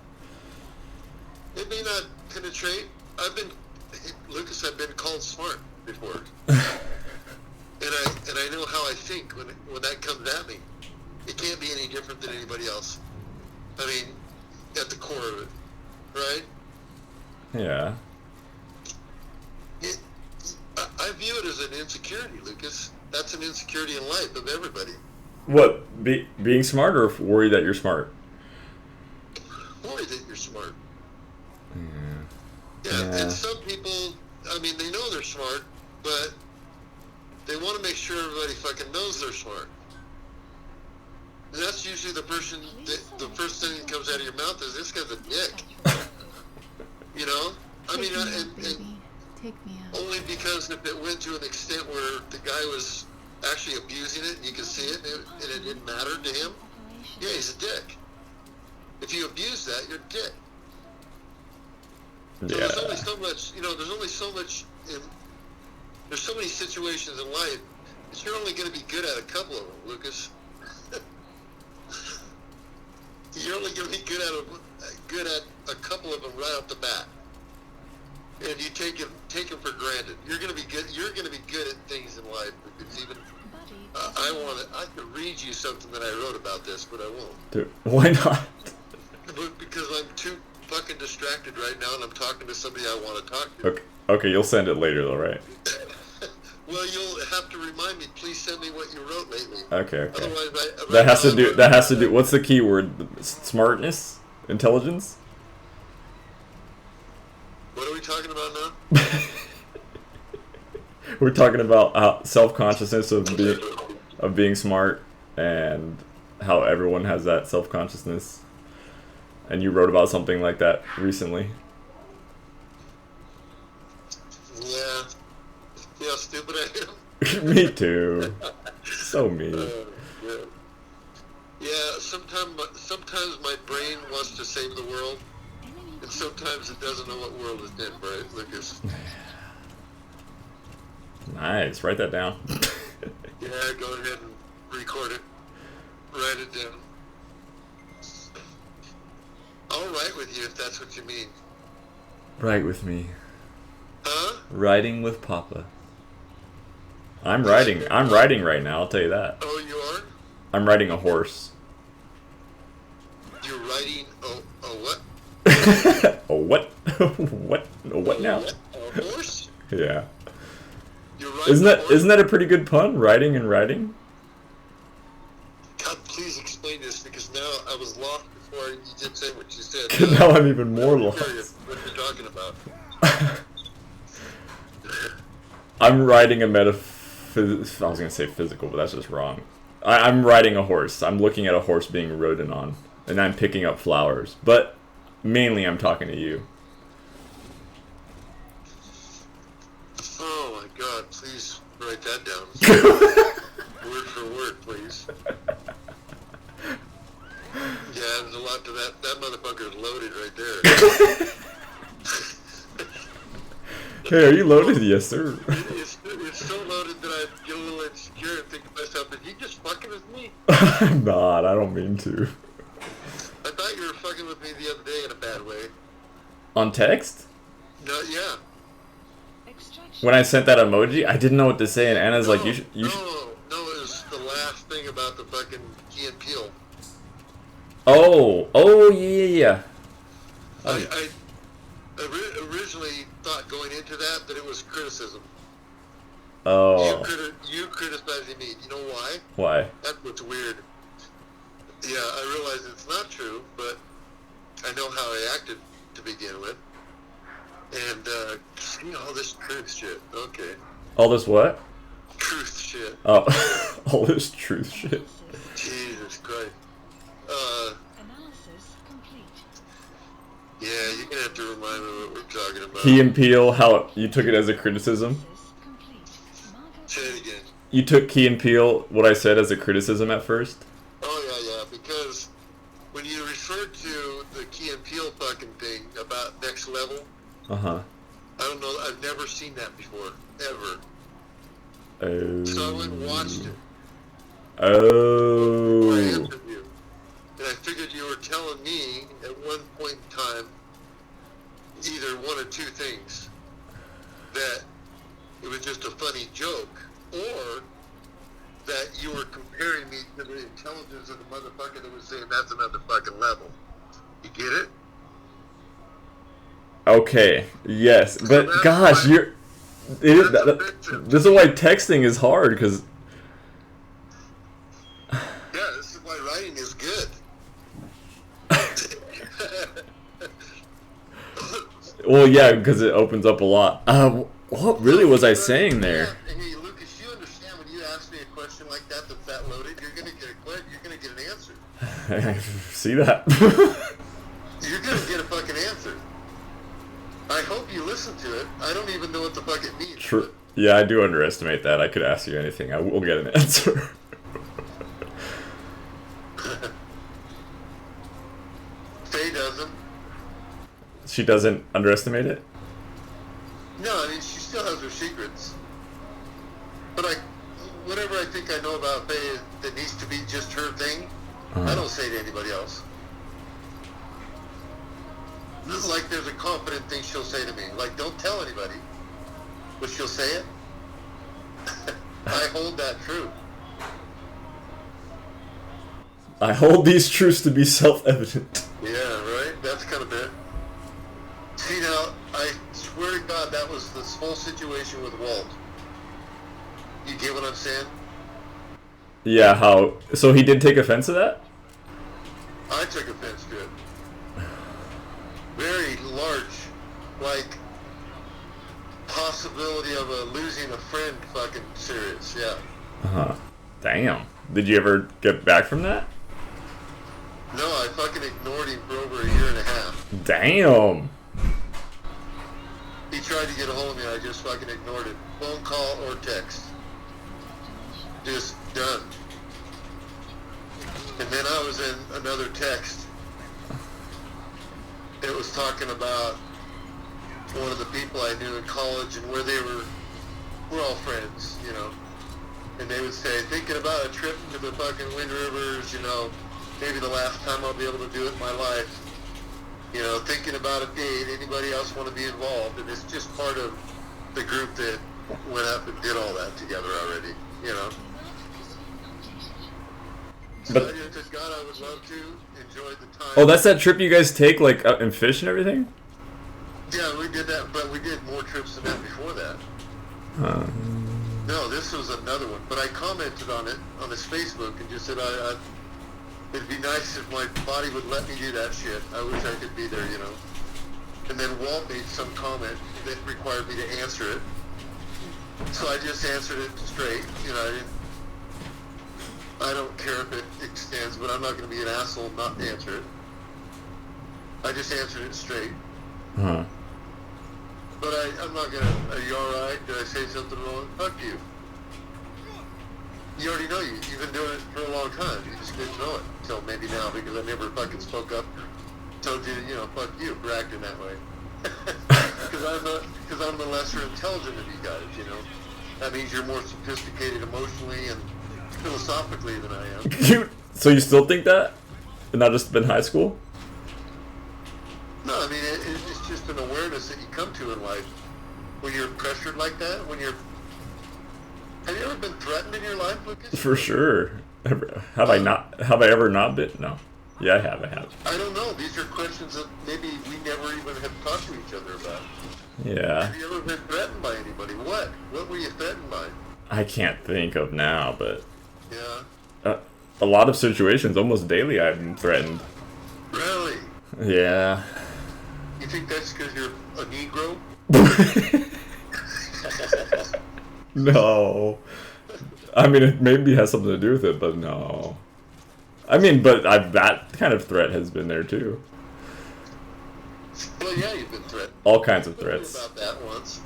It may not penetrate. Lucas, I've been called smart before. and I know how I think when that comes at me. It can't be any different than anybody else. I mean, at the core of it, right? Yeah. I view it as an insecurity, Lucas. That's an insecurity in life of everybody. What? Being smart or worried that you're smart? Worried that you're smart. Yeah. Yeah, and some people, I mean, they know they're smart, but they want to make sure everybody fucking knows they're smart. And that's usually the first thing that comes out of your mouth is, this guy's a dick. You know? I mean, only because if it went to an extent where the guy was actually abusing it and you could see it and it didn't matter to him, yeah, he's a dick. If you abuse that, you're a dick. So there's only so much, you know, there's so many situations in life that you're only going to be good at a couple of them, Lucas. You're only going to be good at a couple of them right off the bat. And you take them for granted. You're going to be good. You're going to be good at things in life. Because even I could read you something that I wrote about this, but I won't. Dude, why not? Because I'm too fucking distracted right now, and I'm talking to somebody I want to talk to. Okay, you'll send it later, though, right? Well, you'll have to remind me. Please send me what you wrote lately. Okay. Otherwise, That has to do. What's the key word? Smartness, intelligence. What are we talking about now? We're talking about self-consciousness of being smart and how everyone has that self-consciousness. And you wrote about something like that recently. Yeah. See how stupid I am? Me too. So me. Yeah, sometimes my brain wants to save the world, and sometimes it doesn't know what world it's in, right, Lucas? Nice. Write that down. Yeah, go ahead and record it. Write it down. I'll write with you if that's what you mean. Write with me. Huh? Riding with Papa. I'm riding right now, I'll tell you that. Oh, you are? I'm riding a horse. You're riding a what? A what? What? A what now? A horse? Yeah. You're riding Isn't a that horse? isn't that a pretty good pun? Riding and riding? God, please explain this because now I was lost before you did say what you said. Now I'm even more I'm lost. curious what you're talking about. I'm riding a I was gonna say physical, but that's just wrong. I'm riding a horse. I'm looking at a horse being ridden on, and I'm picking up flowers. But mainly, I'm talking to you. Oh my God! Please write that down. Word for word, please. Yeah, there's a lot to that. That motherfucker's loaded right there. Hey, are you loaded? Yes, sir. It's so loaded that I get a little insecure and think to myself, is he just fucking with me? I'm not. I don't mean to. I thought you were fucking with me the other day in a bad way. On text? No, yeah. When I sent that emoji, I didn't know what to say, and Anna's like, "You should." No, it was the last thing about the fucking Key and Peele. Oh, yeah. I originally thought going into that it was criticism. Oh. You criticizing me. You know why? Why? That's what's weird. Yeah, I realize it's not true, but I know how I acted to begin with. And, all this truth shit. Okay. All this what? Truth shit. Oh, all this truth shit. Jesus Christ. Analysis complete. Yeah, you're gonna have to remind me what we're talking about. Key and Peele, how you took it as a criticism? Say it again. You took Key and Peele, what I said, as a criticism at first? Oh, yeah, because when you referred to the Key and Peele fucking thing about next level, Uh-huh. I don't know, I've never seen that before, ever. Oh. So I went and watched it. Oh. Before I answered you. And I figured you were telling me at one point in time either one or two things. That it was just a funny joke, or that you were comparing me to the intelligence of the motherfucker that was saying that's another fucking level. You get it? Okay, yes, but that's gosh, why- this is why texting is hard, because... Yeah, this is why writing is good. Well, yeah, because it opens up a lot. What really was I saying there? Hey, Lucas, you understand when you ask me a question like that that's that loaded, you're gonna get an answer. See that? You're gonna get a fucking answer. I hope you listen to it. I don't even know what the fuck it means. True. Yeah, I do underestimate that. I could ask you anything. I will get an answer. Faye doesn't. She doesn't underestimate it? No, I mean, she still has her secrets. But whatever I think I know about Faye that needs to be just her thing, I don't say to anybody else. Like there's a confident thing she'll say to me. Like, don't tell anybody. But she'll say it. I hold that true. I hold these truths to be self-evident. Yeah, right? That's kind of it. See, now, I swear to God, that was this whole situation with Walt. You get what I'm saying? Yeah, how... So he did take offense to that? I took offense to it. Very large, like, possibility of losing a friend fucking serious, yeah. Uh-huh. Damn. Did you ever get back from that? No, I fucking ignored him for over a year and a half. Damn. He tried to get a hold of me, I just fucking ignored it. Phone call or text. Just done. And then I was in another text. It was talking about one of the people I knew in college and where they were we're all friends, you know. And they would say, thinking about a trip to the fucking Wind Rivers, you know, maybe the last time I'll be able to do it in my life. You know, thinking about a date, anybody else want to be involved? And it's just part of the group that went up and did all that together already, you know. But So I just God, I would love to enjoy the time. oh, that's that trip you guys take, like, out and fish and everything? Yeah, we did that, but we did more trips than that before that. No, this was another one. But I commented on it on his Facebook and just said, it'd be nice if my body would let me do that shit. I wish I could be there, you know. And then Walt made some comment that required me to answer it. So I just answered it straight. You know, I don't care if it extends, but I'm not going to be an asshole not to answer it. I just answered it straight. Huh. But I'm not going to, are you alright? Did I say something wrong? Fuck you. You already know you've been doing it for a long time. You just didn't know it until maybe now because I never fucking spoke up, told you, you know, fuck you for acting that way. Because I'm the lesser intelligent of you guys, you know. That means you're more sophisticated emotionally and philosophically than I am. So you still think that? And not just been high school? No, I mean, it's just an awareness that you come to in life when you're pressured like that, when you're... Have you ever been threatened in your life, Lucas? For sure. Have I ever not been? No. Yeah, I have. I don't know. These are questions that maybe we never even have talked to each other about. Yeah. Have you ever been threatened by anybody? What? What were you threatened by? I can't think of now, but... Yeah. A lot of situations, almost daily, I've been threatened. Really? Yeah. You think that's because you're a Negro? No. I mean, it maybe has something to do with it, but no. I mean, but that kind of threat has been there too. Well, yeah, you've been threatened. All kinds of I told you threats. about that once.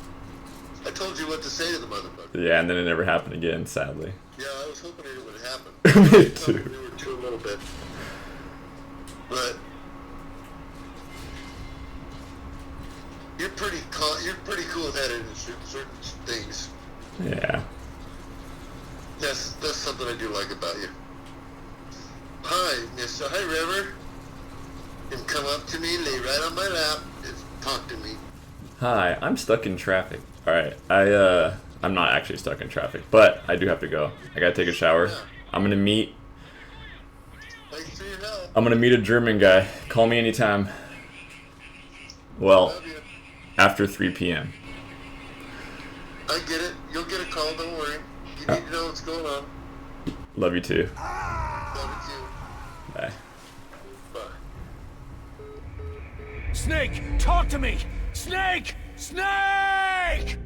I told you what to say to the motherfucker. Yeah, and then it never happened again, sadly. Yeah, I was hoping it would happen. Me I thought too. we were too a little bit. But you're pretty cool-headed in certain things. Yeah. That's something I do like about you. Hi, Mister. Hi, River. And come up to me, lay right on my lap, and talk to me. Hi, I'm stuck in traffic. Alright, I'm not actually stuck in traffic, but I do have to go. I gotta take a shower. Yeah. I'm gonna meet Thanks for your help. a German guy. Call me anytime. Well, Love you. after 3 p.m. I get it. You'll get a call. Don't worry. You need to know what's going on. Love you too. Love you. Bye. Bye. Snake, talk to me! Snake! Snake!